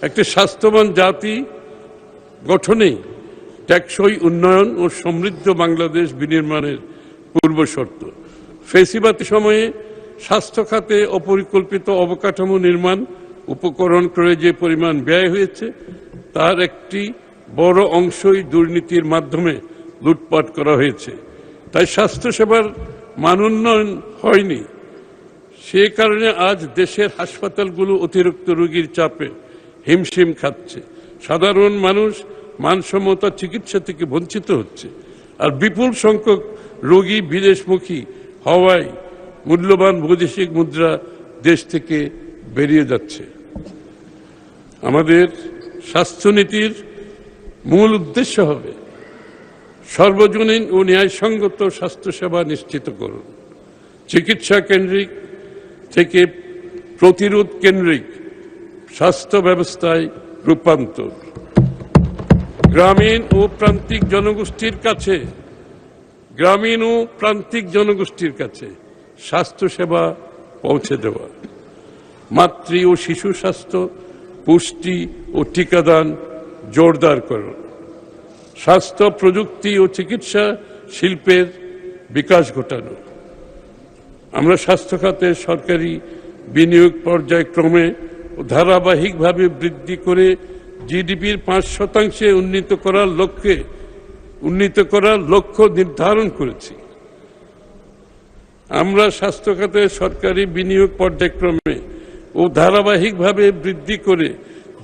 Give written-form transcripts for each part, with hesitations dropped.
একটি স্বাস্থ্যবান জাতি গঠনেই টেকসই উন্নয়ন ও সমৃদ্ধ বাংলাদেশ বিনির্মাণের পূর্বশর্ত। ফেসিবাদী সময়ে স্বাস্থ্য খাতে অপরিকল্পিত অবকাঠামো নির্মাণ উপকরণ ক্রয়ে যে পরিমাণ ব্যয় হয়েছে তার একটি বড় অংশই দুর্নীতির মাধ্যমে লুটপাট করা হয়েছে। তাই স্বাস্থ্যসেবার মান উন্নয়ন হয়নি। সে কারণে আজ দেশের হাসপাতালগুলো অতিরিক্ত রোগীর চাপে হিমশিম খাচ্ছে। সাধারণ মানুষ মানসম্মত চিকিৎসা থেকে বঞ্চিত হচ্ছে, আর বিপুল সংখ্যক রোগী বিদেশমুখী হওয়ায় মূল্যবান বৈদেশিক মুদ্রা দেশ থেকে বেরিয়ে যাচ্ছে। আমাদের স্বাস্থ্যনীতির মূল উদ্দেশ্য হবে সর্বজনীন ও ন্যায়সঙ্গত স্বাস্থ্যসেবা নিশ্চিত করুন, চিকিৎসা কেন্দ্রিক থেকে প্রতিরোধ কেন্দ্রিক স্বাস্থ্য ব্যবস্থায় রূপান্তর, গ্রামীণ ও প্রান্তিক জনগোষ্ঠীর কাছে স্বাস্থ্যসেবা পৌঁছে দেওয়া, মাতৃ ও শিশু স্বাস্থ্য, পুষ্টি ও টিকাদান জোরদার করুন, স্বাস্থ্য প্রযুক্তি ও চিকিৎসা শিল্পের বিকাশ ঘটানো। আমরা স্বাস্থ্য খাতে সরকারি বিনিয়োগ পর্যায়ক্রমে ও ধারাবাহিকভাবে বৃদ্ধি করে জিডিপির 5% উন্নীত করার লক্ষ্য নির্ধারণ করেছি। আমরা স্বাস্থ্য খাতে সরকারি বিনিয়োগ পর্যায়ক্রমে ও ধারাবাহিকভাবে বৃদ্ধি করে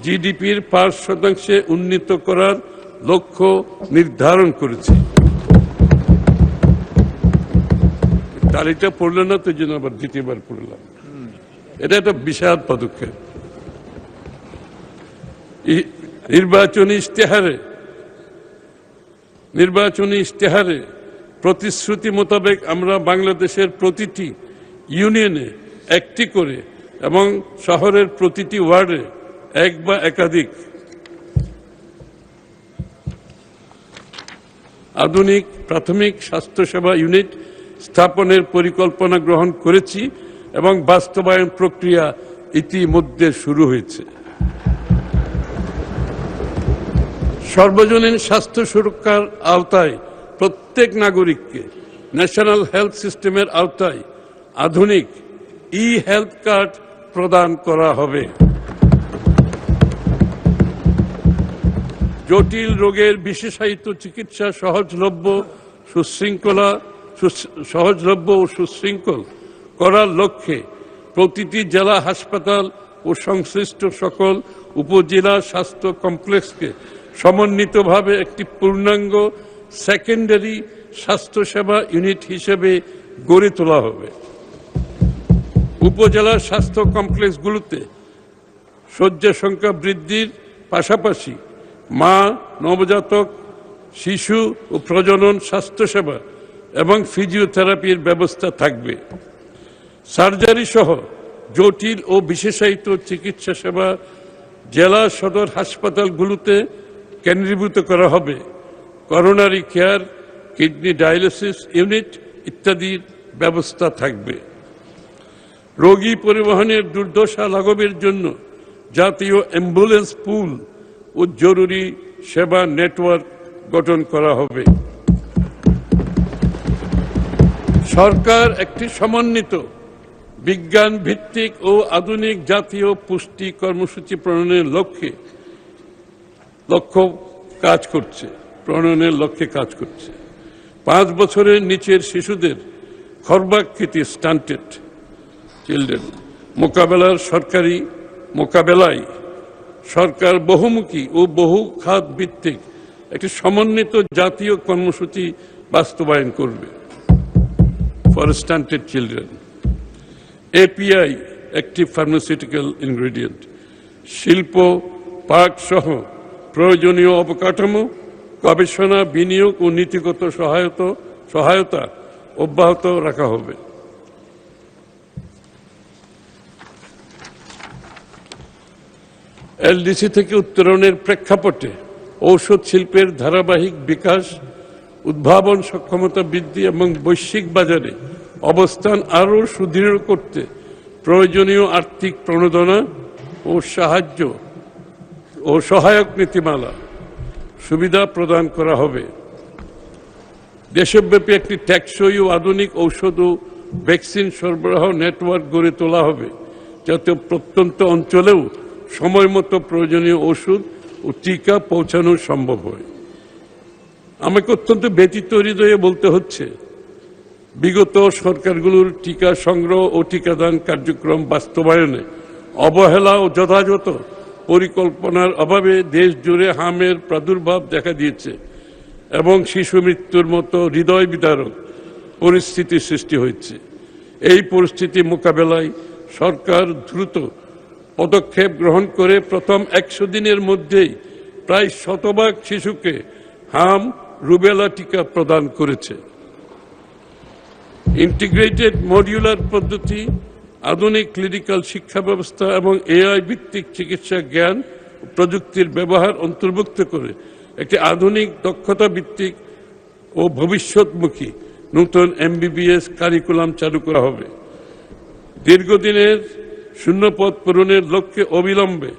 জিডিপির 5% উন্নীত করার লক্ষ্য নির্ধারণ করেছি। তালিকা পড়লে না তো জন্য আবার দ্বিতীয়বার পড়লাম। এটা একটা বিশাল পদক্ষেপ। নির্বাচনী ইশতেহারে প্রতিশ্রুতি মোতাবেক আমরা বাংলাদেশের প্রতিটি ইউনিয়নে একটি করে এবং শহরের প্রতিটি ওয়ার্ডে এক বা একাধিক আধুনিক প্রাথমিক স্বাস্থ্যসেবা ইউনিট স্থাপনের পরিকল্পনা গ্রহণ করেছি এবং বাস্তবায়ন প্রক্রিয়া ইতিমধ্যে শুরু হয়েছে। সর্বজনীন স্বাস্থ্য সুরক্ষার আওতায় প্রত্যেক নাগরিককে ন্যাশনাল হেলথ সিস্টেমের আওতায় আধুনিক হেলথ কার্ড প্রদান করা হবে। জটিল রোগের বিশেষায়িত চিকিৎসা সহজলভ্য ও সুশৃঙ্খল করার লক্ষ্যে প্রতিটি জেলা হাসপাতাল ও সংশ্লিষ্ট সকল উপজেলা স্বাস্থ্য কমপ্লেক্সকে সমন্বিতভাবে একটি পূর্ণাঙ্গ সেকেন্ডারি স্বাস্থ্যসেবা ইউনিট হিসেবে গড়ে তোলা হবে। উপজেলা স্বাস্থ্য কমপ্লেক্সগুলোতে শয্যা সংখ্যা বৃদ্ধির পাশাপাশি মা, নবজাতক, শিশু ও প্রজনন স্বাস্থ্যসেবা এবং ফিজিওথেরাপির ব্যবস্থা থাকবে। সার্জারি সহ জটিল ও বিশেষায়িত চিকিৎসা সেবা জেলা সদর হাসপাতালগুলোতে কেন্দ্রীভূত করা হবে। Coronary care, kidney dialysis unit ইত্যাদির ব্যবস্থা থাকবে। রোগী পরিবহনের দুর্দশা লাঘবের জন্য জাতীয় অ্যাম্বুলেন্স পুল ও জরুরি সেবা নেটওয়ার্ক গঠন করা হবে। সরকার একটি সমন্বিত বিজ্ঞান ভিত্তিক ও আধুনিক জাতীয় পুষ্টি কর্মসূচি প্রণয়নের লক্ষ্যে কাজ করছে। 5 বছরের নিচের শিশুদের খর্বাকৃতি স্টান্টেড চিলড্রেন মোকাবেলায় সরকার বহুমুখী ও বহু খাত ভিত্তিক একটি সমন্বিত জাতীয় কর্মসূচি বাস্তবায়ন করবে। For stunted children API active pharmaceutical ingredient, শিল্প পার্ক সহ প্রয়োজনীয় অবকাঠামো, গবেষণা, বিনিয়োগ ও নীতিগত সহায়তা অব্যাহত রাখা হবে। LDC থেকে উত্তরণের প্রেক্ষাপটে ঔষধ শিল্পের ধারাবাহিক বিকাশ, উদ্ভাবন সক্ষমতা বৃদ্ধি এবং বৈশ্বিক বাজারে অবস্থান আরও সুদৃঢ় করতে প্রয়োজনীয় আর্থিক প্রণোদনা ও সাহায্য ও সহায়ক নীতিমালা সুবিধা প্রদান করা হবে। দেশব্যাপী একটি টেকসই ও আধুনিক ঔষধ ও ভ্যাকসিন সরবরাহ নেটওয়ার্ক গড়ে তোলা হবে, যাতে প্রত্যন্ত অঞ্চলেও সময় মতো প্রয়োজনীয় ওষুধ ও টিকা পৌঁছানো সম্ভব হয়। আমাকে অত্যন্ত ব্যথিত হৃদয়ে বলতে হচ্ছে, বিগত সরকারগুলোর টিকা সংগ্রহ ও টিকাদান কার্যক্রম বাস্তবায়নে অবহেলা ও যথাযথ পরিকল্পনার অভাবে দেশ জুড়ে হামের প্রাদুর্ভাব দেখা দিয়েছে এবং শিশু মৃত্যুর মতো হৃদয় বিদারক পরিস্থিতির সৃষ্টি হয়েছে। এই পরিস্থিতি মোকাবেলায় সরকার দ্রুত পদক্ষেপ গ্রহণ করে প্রথম 100 দিনের মধ্যেই প্রায় 100% শিশুকে হাম রুবেলা টিকা প্রদান করেছে। ইন্টিগ্রেটেড মডিউলার পদ্ধতি, আধুনিক ক্লিনিক্যাল শিক্ষা ব্যবস্থা এবং এআই ভিত্তিক চিকিৎসা জ্ঞান ও প্রযুক্তির ব্যবহার অন্তর্ভুক্ত করে একটি আধুনিক দক্ষতা ভিত্তিক ও ভবিষ্যৎমুখী নতুন MBBS কারিকুলাম চালু করা হবে। দীর্ঘদিনের শূন্যপদ পূরণের লক্ষ্যে অবিলম্বে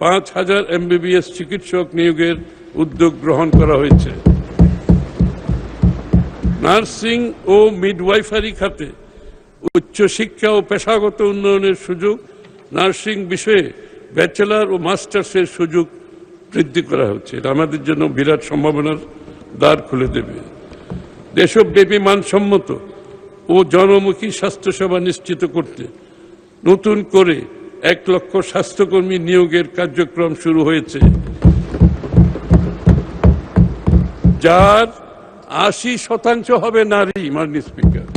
5000 MBBS চিকিৎসক নিয়োগের উদ্যোগ গ্রহণ করা হয়েছে। নার্সিং ও মিডওয়াইফারি খাতে উচ্চশিক্ষা ও পেশাগত উন্নয়নের সুযোগ, নার্সিং বিষয়ে ব্যাচেলর ও মাস্টার্সের সুযোগ বৃদ্ধি করা হচ্ছে। এটা আমাদের জন্য বিরাট সম্ভাবনার দ্বার খুলে দেবে। দেশব্যাপী মানসম্মত ও জনমুখী স্বাস্থ্যসেবা নিশ্চিত করতে নতুন করে 1 লক্ষ স্বাস্থ্যকর্মী নিয়োগের কার্যক্রম শুরু হয়েছে, যার 80% হবে নারী। মাননীয় স্পিকার,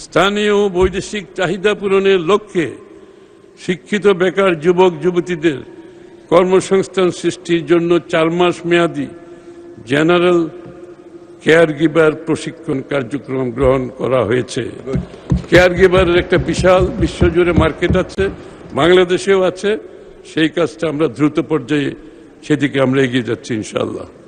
স্থানীয় বৈদেশিক চাহিদা পূরণের লক্ষ্যে শিক্ষিত বেকার যুবক যুবতীদের কর্মসংস্থান সৃষ্টির জন্য 4 মাস মেয়াদী জেনারেল কেয়ার গিভার প্রশিক্ষণ কার্যক্রম গ্রহণ করা হয়েছে। কেয়ার গিভারের একটা বিশাল বিশ্বজুড়ে মার্কেট আছে, বাংলাদেশেও আছে। সেই কাজটা আমরা দ্রুত পর্যায়ে সেদিকে আমরা এগিয়ে যাচ্ছি ইনশাআল্লাহ।